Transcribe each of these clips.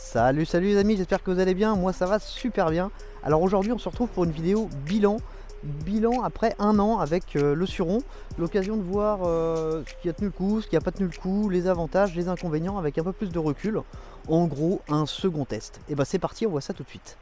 Salut les amis, j'espère que vous allez bien, moi ça va super bien. Alors aujourd'hui on se retrouve pour une vidéo bilan après un an avec le Suron. L'occasion de voir ce qui a tenu le coup, ce qui n'a pas tenu le coup, les avantages, les inconvénients avec un peu plus de recul. En gros un second test. Et bah c'est parti, on voit ça tout de suite.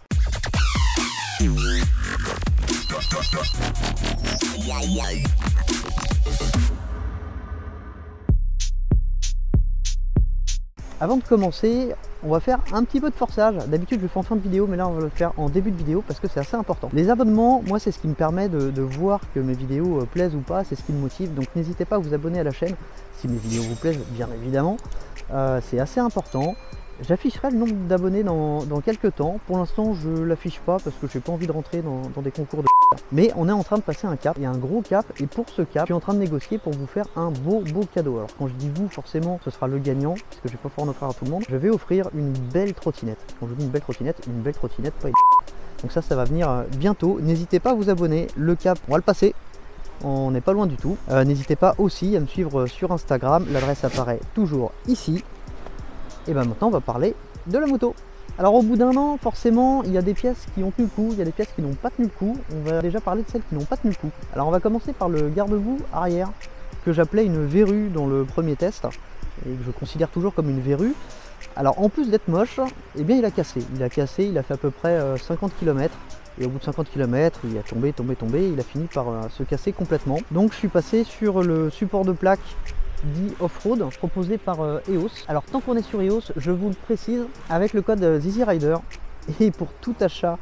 Avant de commencer, on va faire un petit peu de forçage. D'habitude je le fais en fin de vidéo, mais là on va le faire en début de vidéo parce que c'est assez important. Les abonnements, moi c'est ce qui me permet de voir que mes vidéos plaisent ou pas, c'est ce qui me motive. Donc n'hésitez pas à vous abonner à la chaîne si mes vidéos vous plaisent, bien évidemment. C'est assez important. J'afficherai le nombre d'abonnés dans quelques temps. Pour l'instant je ne l'affiche pas parce que je n'ai pas envie de rentrer dans des concours de mais on est en train de passer un cap, il y a un gros cap, et pour ce cap je suis en train de négocier pour vous faire un beau cadeau. Alors quand je dis vous, forcément ce sera le gagnant parce que je vais pas pouvoir en offrir à tout le monde. Je vais offrir une belle trottinette. Quand je dis une belle trottinette pas une... Donc ça va venir bientôt. N'hésitez pas à vous abonner, le cap on va le passer, on n'est pas loin du tout. N'hésitez pas aussi à me suivre sur Instagram, l'adresse apparaît toujours ici. Et ben maintenant on va parler de la moto. Alors au bout d'un an, forcément, il y a des pièces qui ont tenu le coup, il y a des pièces qui n'ont pas tenu le coup. On va déjà parler de celles qui n'ont pas tenu le coup. Alors on va commencer par le garde-boue arrière, que j'appelais une verrue dans le premier test, et que je considère toujours comme une verrue. Alors en plus d'être moche, eh bien il a cassé, il a fait à peu près 50 km. Et au bout de 50 km, il a tombé, il a fini par se casser complètement. Donc je suis passé sur le support de plaque dit off-road proposé par EOS. Alors tant qu'on est sur EOS, je vous le précise, avec le code ZZRider et pour tout achat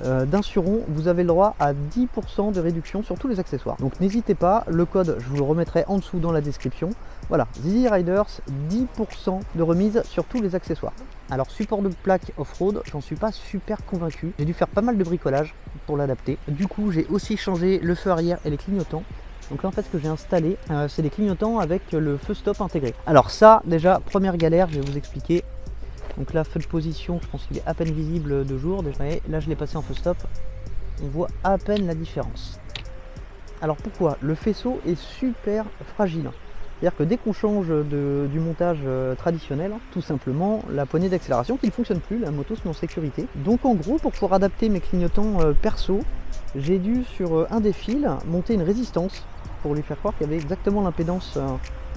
d'un Suron, vous avez le droit à 10% de réduction sur tous les accessoires. Donc n'hésitez pas, le code je vous le remettrai en dessous dans la description. Voilà, ZZRiders, 10% de remise sur tous les accessoires. Alors support de plaque off-road, j'en suis pas super convaincu. J'ai dû faire pas mal de bricolage pour l'adapter. Du coup j'ai aussi changé le feu arrière et les clignotants. Donc là en fait ce que j'ai installé, c'est des clignotants avec le feu stop intégré. Alors ça déjà, première galère, je vais vous expliquer. Donc là feu de position, je pense qu'il est à peine visible de jour. Déjà, là je l'ai passé en feu stop, on voit à peine la différence. Alors pourquoi? Le faisceau est super fragile. C'est-à-dire que dès qu'on change du montage traditionnel, tout simplement la poignée d'accélération qui ne fonctionne plus, la moto se met en sécurité. Donc en gros pour pouvoir adapter mes clignotants perso, j'ai dû sur un des fils monter une résistance pour lui faire croire qu'il y avait exactement l'impédance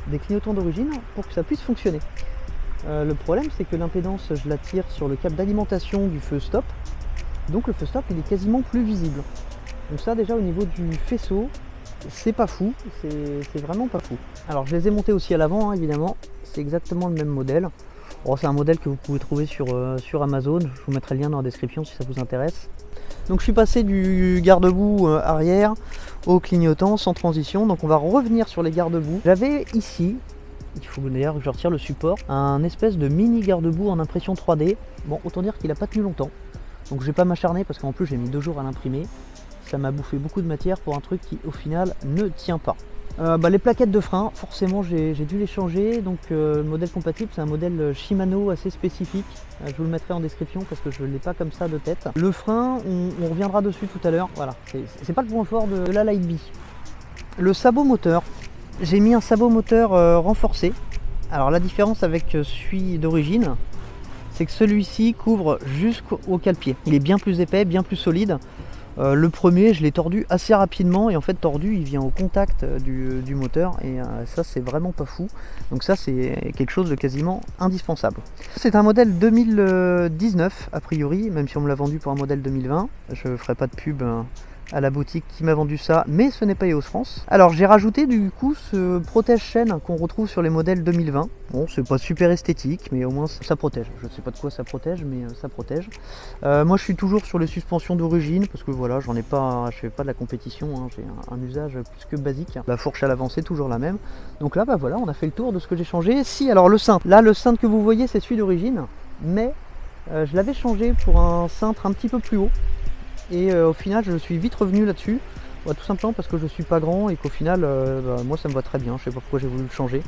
des clignotants d'origine pour que ça puisse fonctionner. Le problème c'est que l'impédance je la tire sur le câble d'alimentation du feu stop, donc le feu stop il est quasiment plus visible. Donc ça déjà au niveau du faisceau c'est pas fou, c'est vraiment pas fou. Alors je les ai montés aussi à l'avant hein, évidemment, c'est exactement le même modèle. Bon, c'est un modèle que vous pouvez trouver sur Amazon, je vous mettrai le lien dans la description si ça vous intéresse. Donc je suis passé du garde-boue arrière au clignotant sans transition, donc on va revenir sur les garde-boue. J'avais ici, il faut d'ailleurs que je retire le support, un espèce de mini garde-boue en impression 3D. Bon, autant dire qu'il n'a pas tenu longtemps, donc je vais pas m'acharner parce qu'en plus j'ai mis 2 jours à l'imprimer. Ça m'a bouffé beaucoup de matière pour un truc qui au final ne tient pas. Les plaquettes de frein, forcément j'ai dû les changer, donc le modèle compatible c'est un modèle Shimano assez spécifique, je vous le mettrai en description parce que je ne l'ai pas comme ça de tête. Le frein, on reviendra dessus tout à l'heure, voilà, c'est pas le point fort de la Lightbee. Le sabot moteur, j'ai mis un sabot moteur renforcé. Alors la différence avec celui d'origine, c'est que celui-ci couvre jusqu'au cale-pied, il est bien plus épais, bien plus solide. Le premier je l'ai tordu assez rapidement et en fait tordu il vient au contact du moteur et ça c'est vraiment pas fou, donc ça c'est quelque chose de quasiment indispensable. C'est un modèle 2019 a priori, même si on me l'a vendu pour un modèle 2020, je ferai pas de pub à la boutique qui m'a vendu ça, mais ce n'est pas EOS France. Alors j'ai rajouté du coup ce protège-chaîne qu'on retrouve sur les modèles 2020. Bon, c'est pas super esthétique, mais au moins ça protège. Je sais pas de quoi ça protège, mais ça protège. Moi je suis toujours sur les suspensions d'origine, parce que voilà, j'en ai pas, je fais pas de la compétition, hein, j'ai un usage plus que basique. La fourche à l'avant c'est toujours la même. Donc là, bah voilà, on a fait le tour de ce que j'ai changé. Si, alors le cintre, là le cintre que vous voyez c'est celui d'origine, mais je l'avais changé pour un cintre un petit peu plus haut. Et au final je suis vite revenu là-dessus, tout simplement parce que je suis pas grand et qu'au final moi ça me va très bien, je sais pas pourquoi j'ai voulu le changer.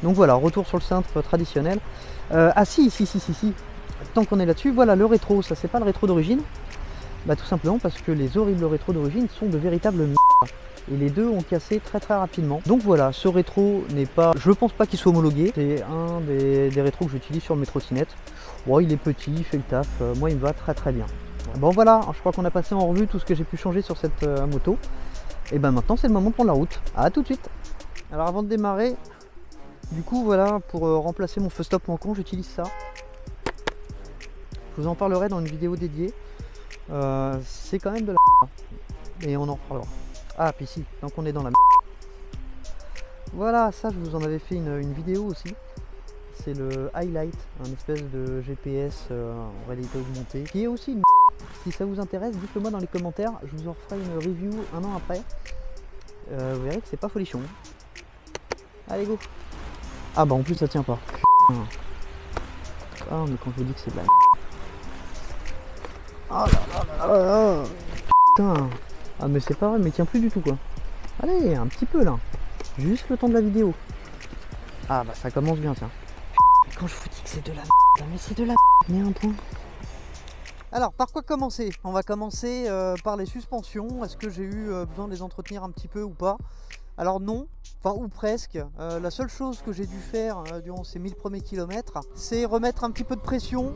Donc voilà, retour sur le cintre traditionnel. Ah si, tant qu'on est là-dessus, voilà le rétro, ça c'est pas le rétro d'origine. Tout simplement parce que les horribles rétros d'origine sont de véritables merde. Et les deux ont cassé très rapidement. Donc voilà, ce rétro n'est pas, je pense pas qu'il soit homologué. C'est un des rétros que j'utilise sur mes trottinettes. Bon, il est petit, il fait le taf, moi il me va très très bien. Bon voilà, je crois qu'on a passé en revue tout ce que j'ai pu changer sur cette moto. Et ben maintenant c'est le moment de prendre la route. A tout de suite. Alors avant de démarrer, du coup voilà, pour remplacer mon feu stop manquant, j'utilise ça. Je vous en parlerai dans une vidéo dédiée. C'est quand même de la et on en reparlera. Ah puis si, donc on est dans la Voilà, ça je vous en avais fait une vidéo aussi. C'est le Highlight, un espèce de GPS en réalité augmentée, qui est aussi une Si ça vous intéresse, dites-le moi dans les commentaires, je vous en ferai une review un an après. Vous verrez que c'est pas folichon. Allez go. Ah bah en plus ça tient pas. Putain. Ah mais quand je vous dis que c'est de la oh là là là là. Putain. Ah mais c'est pas vrai, mais il tient plus du tout quoi. Allez, un petit peu là. Juste le temps de la vidéo. Ah bah ça commence bien tiens. Quand je vous dis que c'est de la mais c'est de la mais un point. Alors par quoi commencer? On va commencer par les suspensions. Est-ce que j'ai eu besoin de les entretenir un petit peu ou pas? Alors non, enfin ou presque. La seule chose que j'ai dû faire durant ces 1000 premiers kilomètres, c'est remettre un petit peu de pression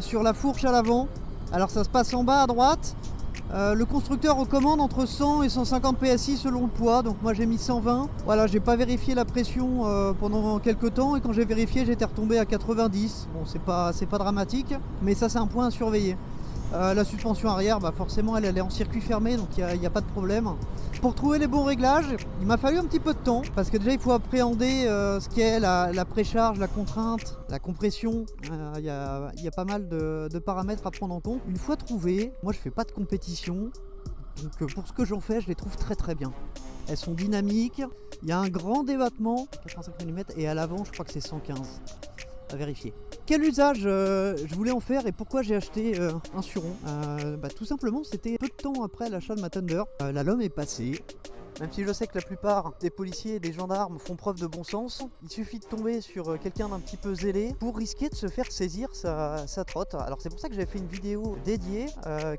sur la fourche à l'avant. Alors ça se passe en bas à droite. Le constructeur recommande entre 100 et 150 PSI selon le poids, donc moi j'ai mis 120. Voilà, j'ai pas vérifié la pression pendant quelques temps et quand j'ai vérifié j'étais retombé à 90. Bon, c'est pas dramatique, mais ça c'est un point à surveiller. La suspension arrière, bah forcément elle est en circuit fermé, donc il n'y a pas de problème. Pour trouver les bons réglages, il m'a fallu un petit peu de temps, parce que déjà il faut appréhender ce qu'est la précharge, la contrainte, la compression. Il y a pas mal de paramètres à prendre en compte. Une fois trouvé, moi je fais pas de compétition, donc pour ce que j'en fais, je les trouve très très bien. Elles sont dynamiques, il y a un grand débattement, 85 mm, et à l'avant je crois que c'est 115. À vérifier. Quel usage je voulais en faire et pourquoi j'ai acheté un Suron? Tout simplement c'était peu de temps après l'achat de ma Thunder. La LOM est passée. Même si je sais que la plupart des policiers et des gendarmes font preuve de bon sens, il suffit de tomber sur quelqu'un d'un petit peu zélé pour risquer de se faire saisir sa trotte. Alors c'est pour ça que j'avais fait une vidéo dédiée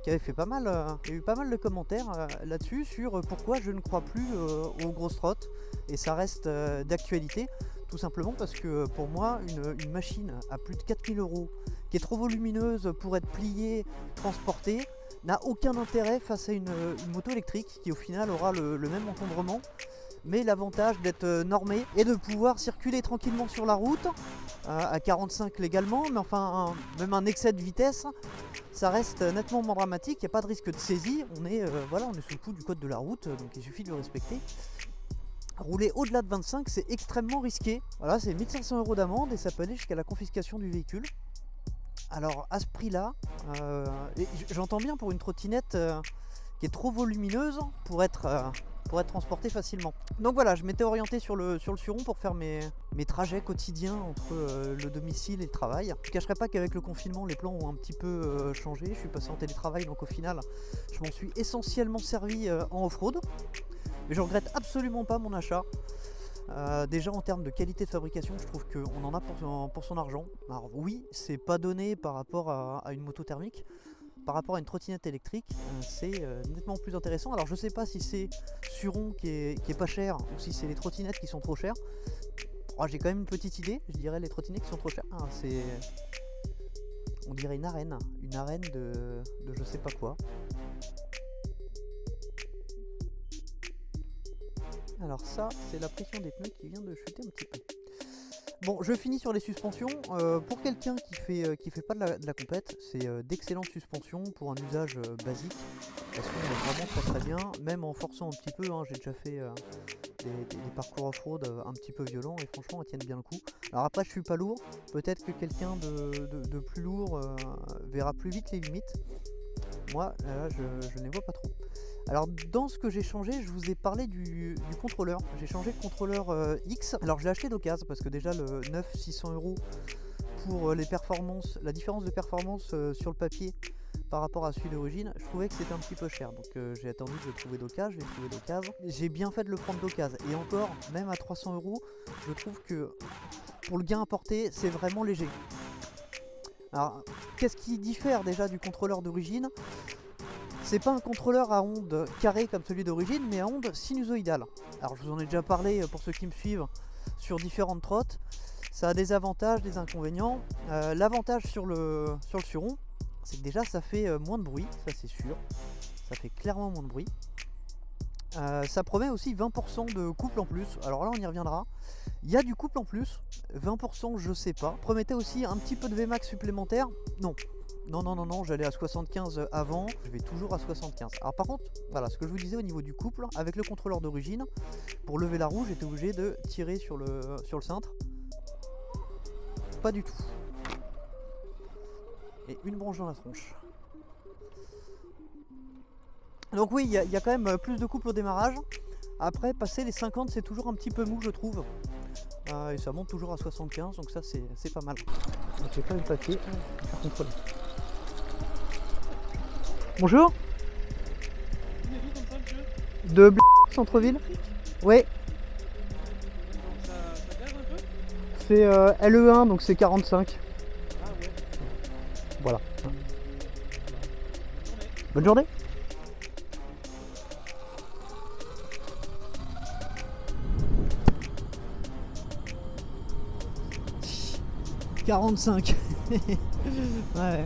qui avait fait pas mal, il y a eu pas mal de commentaires là-dessus sur pourquoi je ne crois plus aux grosses trottes, et ça reste d'actualité. Tout simplement parce que pour moi, une machine à plus de 4000 €, qui est trop volumineuse pour être pliée, transportée, n'a aucun intérêt face à une moto électrique qui au final aura le même encombrement, mais l'avantage d'être normée et de pouvoir circuler tranquillement sur la route, à 45 légalement, mais enfin même un excès de vitesse, ça reste nettement moins dramatique, il n'y a pas de risque de saisie, on est sous le coup du code de la route, donc il suffit de le respecter. Rouler au-delà de 25, c'est extrêmement risqué. Voilà, c'est 1500 € d'amende et ça peut aller jusqu'à la confiscation du véhicule. Alors à ce prix-là, j'entends bien pour une trottinette qui est trop volumineuse pour être transportée facilement. Donc voilà, je m'étais orienté sur le Suron pour faire mes trajets quotidiens entre le domicile et le travail. Je ne cacherai pas qu'avec le confinement, les plans ont un petit peu changé. Je suis passé en télétravail, donc au final, je m'en suis essentiellement servi en off-road. Mais je regrette absolument pas mon achat. Déjà en termes de qualité de fabrication, je trouve qu'on en a pour son argent. Alors oui, c'est pas donné par rapport à une moto thermique. Par rapport à une trottinette électrique, c'est nettement plus intéressant. Alors je sais pas si c'est Suron qui est pas cher ou si c'est les trottinettes qui sont trop chères. Oh, j'ai quand même une petite idée, je dirais les trottinettes qui sont trop chères. C'est, on dirait une arène de je sais pas quoi. Alors ça, c'est la pression des pneus qui vient de chuter un petit peu. Bon, je finis sur les suspensions. Pour quelqu'un qui fait pas de la compète, c'est d'excellentes suspensions pour un usage basique. Elles sont vraiment très très bien, même en forçant un petit peu. Hein, j'ai déjà fait des parcours off-road un petit peu violents et franchement, elles tiennent bien le coup. Alors après, je suis pas lourd. Peut-être que quelqu'un de plus lourd verra plus vite les limites. Moi, là, je ne les vois pas trop. Alors dans ce que j'ai changé, je vous ai parlé du contrôleur. J'ai changé le contrôleur X. Alors je l'ai acheté d'occasion parce que déjà le 600 € pour les performances, la différence de performance sur le papier par rapport à celui d'origine, je trouvais que c'était un petit peu cher. Donc j'ai attendu de le trouver d'occasion, je l'ai trouvé d'occasion. J'ai bien fait de le prendre d'occasion. Et encore, même à 300 €, je trouve que pour le gain apporté, c'est vraiment léger. Alors qu'est-ce qui diffère déjà du contrôleur d'origine ? C'est pas un contrôleur à onde carrée comme celui d'origine, mais à onde sinusoïdale. Alors je vous en ai déjà parlé pour ceux qui me suivent sur différentes trottes. Ça a des avantages, des inconvénients. L'avantage sur le Suron, c'est que déjà ça fait moins de bruit, ça c'est sûr. Ça fait clairement moins de bruit. Ça promet aussi 20% de couple en plus. Alors là on y reviendra. Il y a du couple en plus, 20% je sais pas. Promettait aussi un petit peu de Vmax supplémentaire. Non. Non, j'allais à 75 avant, je vais toujours à 75. Alors par contre, voilà ce que je vous disais au niveau du couple, avec le contrôleur d'origine, pour lever la roue, j'étais obligé de tirer sur le cintre. Pas du tout. Et une branche dans la tronche. Donc oui, il y a quand même plus de couple au démarrage. Après, passer les 50, c'est toujours un petit peu mou, je trouve. Et ça monte toujours à 75, donc ça c'est pas mal. J'ai pas eu le papier, je vais faire contrôler. Bonjour. De centre-ville. Oui. Ça gaz un peu? C'est LE1, donc c'est 45. Ah ouais. Voilà. Bonne journée. 45. Ouais.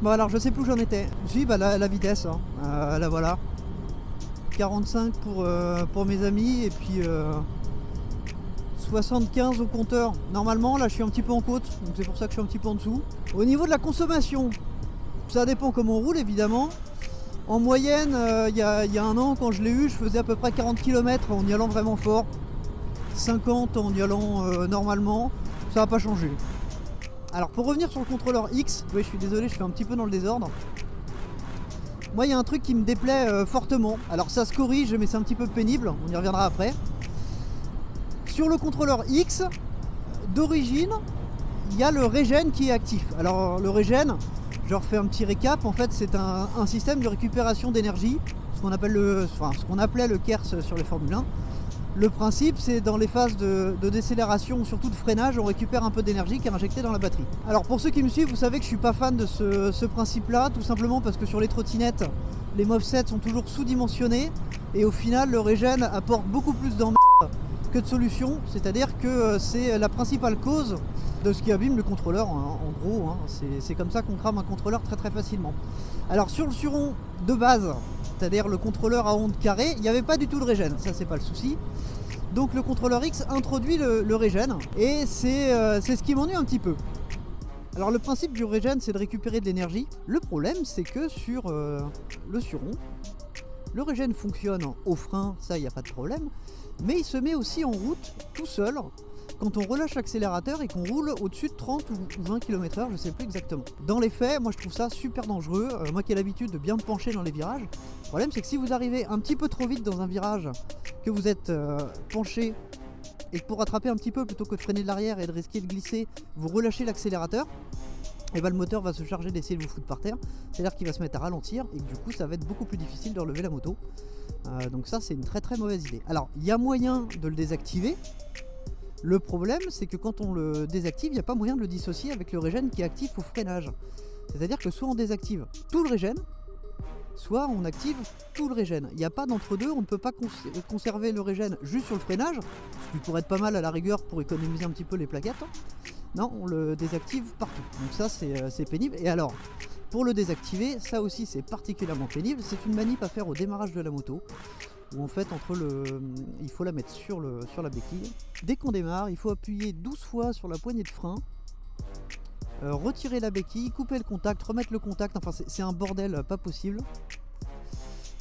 Bon alors je sais plus où j'en étais. Si bah la vitesse, hein. Là voilà. 45 pour mes amis et puis 75 au compteur. Normalement là je suis un petit peu en côte, donc c'est pour ça que je suis un petit peu en dessous. Au niveau de la consommation, ça dépend comment on roule évidemment. En moyenne, il y a un an quand je l'ai eu, je faisais à peu près 40 km en y allant vraiment fort. 50 en y allant normalement, ça n'a pas changé. Alors pour revenir sur le contrôleur X, oui je suis désolé, je fais un petit peu dans le désordre. Moi il y a un truc qui me déplaît fortement. Alors ça se corrige mais c'est un petit peu pénible, on y reviendra après. Sur le contrôleur X, d'origine, il y a le régène qui est actif. Alors le régène, je refais un petit récap, en fait c'est un système de récupération d'énergie, ce qu'on appelait le KERS sur les Formule 1. Le principe, c'est dans les phases de décélération, surtout de freinage, on récupère un peu d'énergie qui est injectée dans la batterie. Alors pour ceux qui me suivent, vous savez que je suis pas fan de ce principe-là, tout simplement parce que sur les trottinettes, les movesets sont toujours sous-dimensionnés et au final, le régène apporte beaucoup plus d'emmerde que de solutions, c'est-à-dire que c'est la principale cause de ce qui abîme le contrôleur, hein, en gros, hein. C'est comme ça qu'on crame un contrôleur très facilement. Alors sur le Suron de base, c'est-à-dire le contrôleur à ondes carrées, il n'y avait pas du tout de régène, ça c'est pas le souci. Donc le contrôleur X introduit le régène et c'est ce qui m'ennuie un petit peu. Alors le principe du régène, c'est de récupérer de l'énergie. Le problème, c'est que sur le Suron, le régène fonctionne au frein, ça il n'y a pas de problème, mais il se met aussi en route tout seul quand on relâche l'accélérateur et qu'on roule au-dessus de 30 ou 20 km/h, je sais plus exactement. Dans les faits, moi je trouve ça super dangereux, moi qui ai l'habitude de bien me pencher dans les virages. Le problème c'est que si vous arrivez un petit peu trop vite dans un virage, que vous êtes penché et que pour rattraper un petit peu plutôt que de freiner de l'arrière et de risquer de glisser, vous relâchez l'accélérateur, et ben le moteur va se charger d'essayer de vous foutre par terre, c'est-à-dire qu'il va se mettre à ralentir et que du coup ça va être beaucoup plus difficile de relever la moto. Donc ça c'est une très mauvaise idée. Alors il y a moyen de le désactiver. Le problème, c'est que quand on le désactive, il n'y a pas moyen de le dissocier avec le régène qui est actif au freinage. C'est-à-dire que soit on désactive tout le régène, soit on active tout le régène. Il n'y a pas d'entre-deux, on ne peut pas conserver le régène juste sur le freinage, ce qui pourrait être pas mal à la rigueur pour économiser un petit peu les plaquettes. Non, on le désactive partout. Donc ça, c'est pénible. Et alors, pour le désactiver, ça aussi c'est particulièrement pénible. C'est une manip à faire au démarrage de la moto. Où en fait il faut la mettre sur la béquille. Dès qu'on démarre, il faut appuyer 12 fois sur la poignée de frein, retirer la béquille, couper le contact, remettre le contact, enfin c'est un bordel pas possible.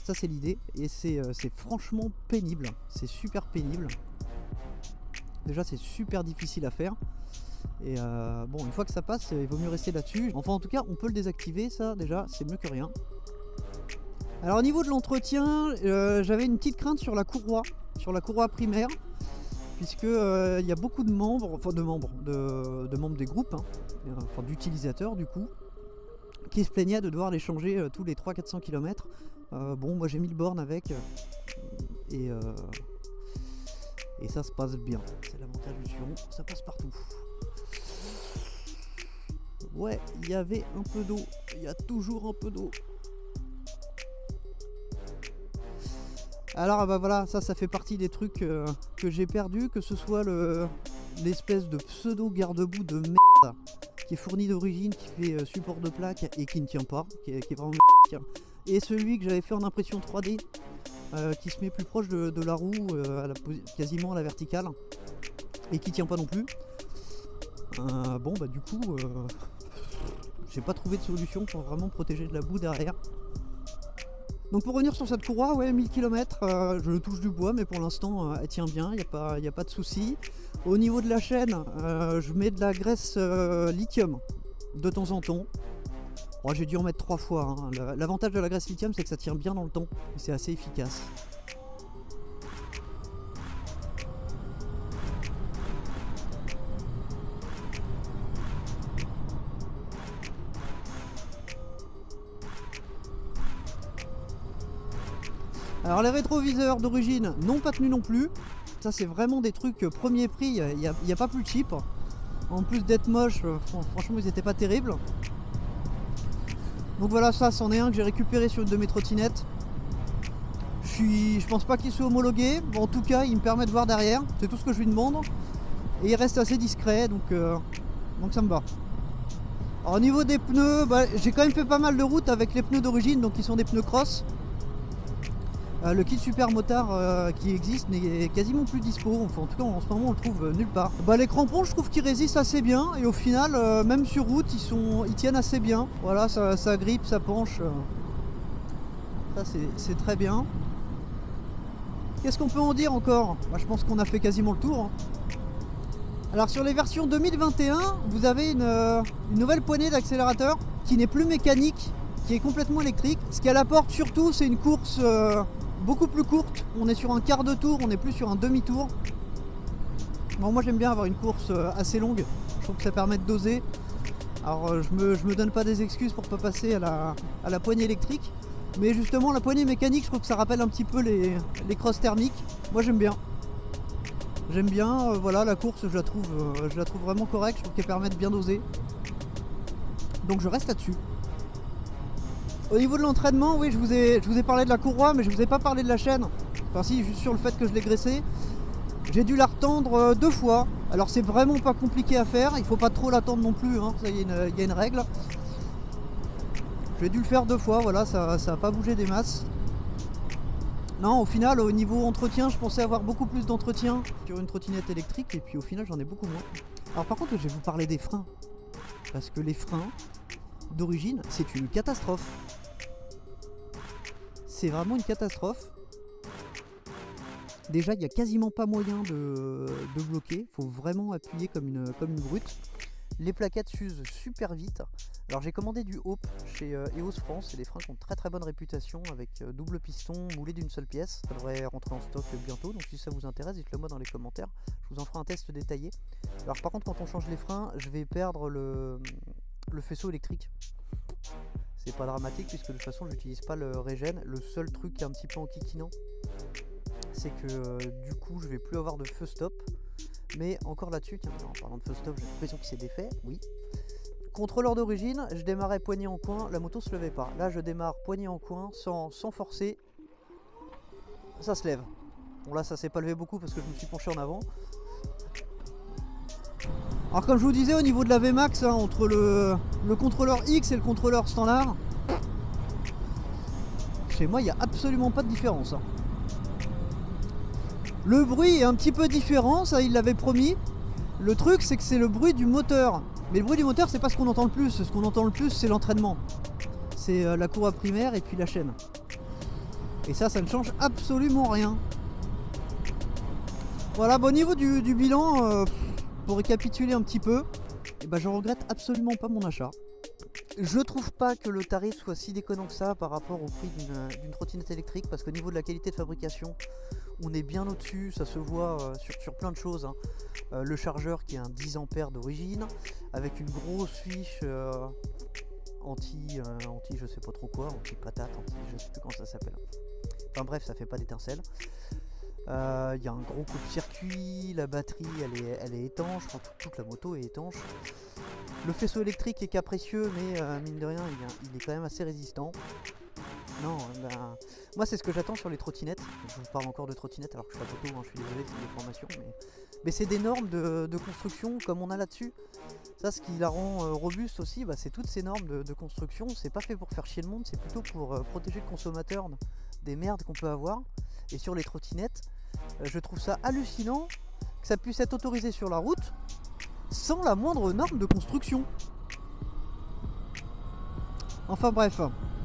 Ça c'est l'idée et c'est franchement pénible, c'est super pénible. Déjà c'est super difficile à faire. Et bon, une fois que ça passe, il vaut mieux rester là-dessus. Enfin en tout cas on peut le désactiver, ça déjà c'est mieux que rien. Alors au niveau de l'entretien, j'avais une petite crainte sur la courroie primaire, puisque il y a beaucoup de membres, enfin de membres des groupes, hein, enfin d'utilisateurs du coup, qui se plaignaient de devoir les changer tous les 300-400 km. Bon, moi j'ai mis le borne avec, et ça se passe bien. C'est l'avantage du Suron, ça passe partout. Ouais, il y avait un peu d'eau, il y a toujours un peu d'eau. Alors bah voilà, ça fait partie des trucs que j'ai perdu, que ce soit l'espèce de pseudo garde-boue de merde qui est fourni d'origine, qui fait support de plaque et qui ne tient pas, qui est vraiment et celui que j'avais fait en impression 3D qui se met plus proche de la roue, quasiment à la verticale, et qui tient pas non plus. Bon bah du coup j'ai pas trouvé de solution pour vraiment protéger de la boue derrière. Donc pour revenir sur cette courroie, ouais, 1000 km, je touche du bois, mais pour l'instant elle tient bien, il n'y a pas de souci. Au niveau de la chaîne, je mets de la graisse lithium de temps en temps. Oh, j'ai dû en mettre 3 fois. Hein. L'avantage de la graisse lithium, c'est que ça tient bien dans le temps, et c'est assez efficace. Alors les rétroviseurs d'origine n'ont pas tenu non plus. Ça c'est vraiment des trucs premier prix, il n'y a pas plus cheap. En plus d'être moche, franchement ils n'étaient pas terribles. Donc voilà, ça c'en est un que j'ai récupéré sur une de mes trottinettes. Je pense pas qu'il soit homologué, bon, en tout cas il me permet de voir derrière, c'est tout ce que je lui demande. Et il reste assez discret, donc ça me va. Alors, au niveau des pneus, bah, j'ai quand même fait pas mal de routes avec les pneus d'origine, donc qui sont des pneus cross. Le kit super motard qui existe n'est quasiment plus dispo, enfin, en tout cas en ce moment on le trouve nulle part. Bah, les crampons je trouve qu'ils résistent assez bien et au final même sur route ils tiennent assez bien. Voilà, ça grippe, ça penche, ça c'est très bien. Qu'est-ce qu'on peut en dire encore? Bah, je pense qu'on a fait quasiment le tour. Hein. Alors sur les versions 2021 vous avez une nouvelle poignée d'accélérateur qui n'est plus mécanique, qui est complètement électrique. Ce qu'elle apporte surtout c'est une course beaucoup plus courte, on est sur un quart de tour, on n'est plus sur un demi-tour. Bon, moi j'aime bien avoir une course assez longue, je trouve que ça permet de doser. Alors je me donne pas des excuses pour pas passer à la poignée électrique, mais justement la poignée mécanique je trouve que ça rappelle un petit peu les crosses thermiques. Moi j'aime bien. J'aime bien, voilà, la course je la trouve vraiment correcte, je trouve qu'elle permet de bien doser. Donc je reste là-dessus. Au niveau de l'entraînement, oui, je vous ai parlé de la courroie, mais je vous ai pas parlé de la chaîne. Enfin si, juste sur le fait que je l'ai graissée. J'ai dû la retendre 2 fois. Alors c'est vraiment pas compliqué à faire, il faut pas trop l'attendre non plus, hein. Ça, il y a une règle. J'ai dû le faire 2 fois, voilà, ça a pas bougé des masses. Non, au final, au niveau entretien, je pensais avoir beaucoup plus d'entretien sur une trottinette électrique, et puis au final j'en ai beaucoup moins. Alors par contre, je vais vous parler des freins. Parce que les freins, d'origine, c'est une catastrophe. C'est vraiment une catastrophe. Déjà, il n'y a quasiment pas moyen de bloquer. Il faut vraiment appuyer comme une brute. Les plaquettes s'usent super vite. Alors j'ai commandé du Hope chez EOS France. C'est des freins qui ont très bonne réputation avec double piston moulé d'une seule pièce. Ça devrait rentrer en stock bientôt. Donc si ça vous intéresse, dites-le moi dans les commentaires. Je vous en ferai un test détaillé. Alors par contre, quand on change les freins, je vais perdre le faisceau électrique. C'est pas dramatique puisque de toute façon j'utilise pas le régène. Le seul truc qui est un petit peu enquiquinant, c'est que du coup je vais plus avoir de feu stop. Mais encore là-dessus, tiens, en parlant de feu stop, j'ai l'impression qu'il s'est défait, oui. Contrôleur d'origine, je démarrais poignée en coin, la moto se levait pas. Là je démarre poignée en coin sans forcer. Ça se lève. Bon là ça s'est pas levé beaucoup parce que je me suis penché en avant. Alors comme je vous disais, au niveau de la VMAX, hein, entre le contrôleur X et le contrôleur standard, chez moi il n'y a absolument pas de différence. Hein. Le bruit est un petit peu différent, ça il l'avait promis. Le truc c'est que c'est le bruit du moteur. Mais le bruit du moteur c'est pas ce qu'on entend le plus. Ce qu'on entend le plus c'est l'entraînement. C'est la courroie primaire et puis la chaîne. Et ça ne change absolument rien. Voilà, bon, au niveau du bilan... pour récapituler un petit peu, eh ben, je regrette absolument pas mon achat. Je trouve pas que le tarif soit si déconnant que ça par rapport au prix d'une trottinette électrique, parce qu'au niveau de la qualité de fabrication, on est bien au-dessus, ça se voit sur plein de choses. Hein. Le chargeur qui est un 10 ampères d'origine, avec une grosse fiche anti je sais pas trop quoi, anti patate, je sais plus comment ça s'appelle. Enfin bref, ça fait pas d'étincelles. Il y a un gros coupe-circuit, la batterie elle est étanche, enfin, toute la moto est étanche. Le faisceau électrique est capricieux, mais mine de rien il est quand même assez résistant. Non, ben, Moi c'est ce que j'attends sur les trottinettes. Je vous parle encore de trottinettes alors que je suis pas photo, hein, je suis désolé, c'est des formations, mais c'est des normes de construction comme on a là-dessus. Ça, ce qui la rend robuste aussi, bah, c'est toutes ces normes de construction. C'est pas fait pour faire chier le monde, c'est plutôt pour protéger le consommateur des merdes qu'on peut avoir. Et sur les trottinettes, je trouve ça hallucinant que ça puisse être autorisé sur la route sans la moindre norme de construction. Enfin bref,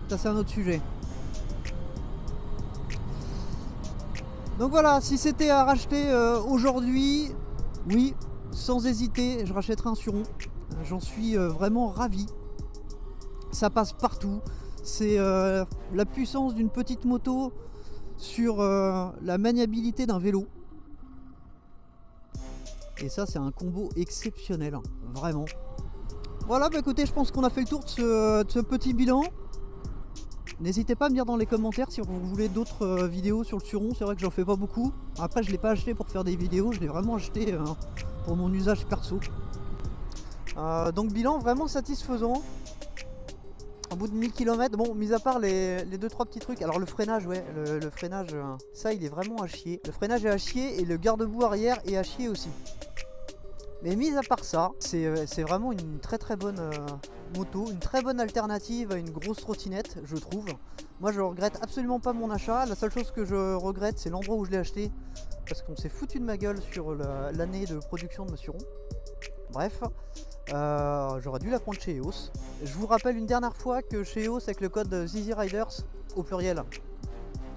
ça c'est un autre sujet. Donc voilà, si c'était à racheter aujourd'hui, oui, sans hésiter, je rachèterai un Suron. J'en suis vraiment ravi. Ça passe partout. C'est la puissance d'une petite moto sur la maniabilité d'un vélo. Et ça, c'est un combo exceptionnel, hein, vraiment. Voilà, bah écoutez, je pense qu'on a fait le tour de ce petit bilan. N'hésitez pas à me dire dans les commentaires si vous voulez d'autres vidéos sur le Suron. C'est vrai que j'en fais pas beaucoup. Après, je l'ai pas acheté pour faire des vidéos, je l'ai vraiment acheté pour mon usage perso. Donc bilan vraiment satisfaisant. Au bout de 1000 km, bon, mis à part les 2-3 petits trucs. Alors le freinage, ouais, le freinage, ça il est vraiment à chier. Le freinage est à chier et le garde-boue arrière est à chier aussi. Mais mis à part ça, c'est vraiment une très très bonne moto, une très bonne alternative à une grosse trottinette, je trouve. Moi je regrette absolument pas mon achat. La seule chose que je regrette, c'est l'endroit où je l'ai acheté, parce qu'on s'est foutu de ma gueule sur l'année de production de Monsieur Ron. Bref, j'aurais dû la prendre chez EOS. Je vous rappelle une dernière fois que chez EOS, avec le code ZZ Riders au pluriel,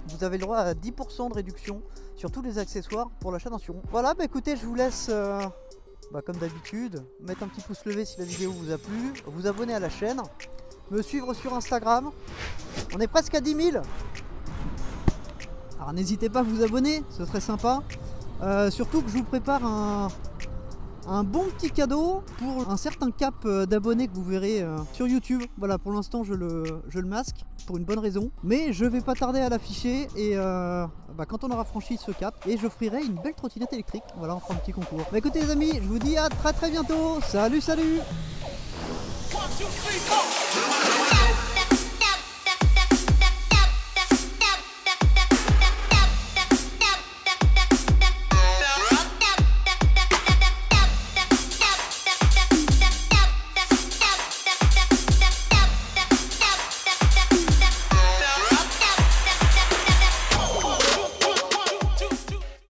vous avez le droit à 10% de réduction sur tous les accessoires pour l'achat d'un Suron. Voilà, bah écoutez, je vous laisse comme d'habitude mettre un petit pouce levé si la vidéo vous a plu, vous abonner à la chaîne, me suivre sur Instagram. On est presque à 10 000. Alors n'hésitez pas à vous abonner, ce serait sympa. Surtout que je vous prépare un bon petit cadeau pour un certain cap d'abonnés que vous verrez sur YouTube. Voilà, pour l'instant je le masque pour une bonne raison, mais je vais pas tarder à l'afficher et quand on aura franchi ce cap, et j'offrirai une belle trottinette électrique. Voilà, on fera un petit concours. Bah écoutez les amis, je vous dis à très bientôt. Salut.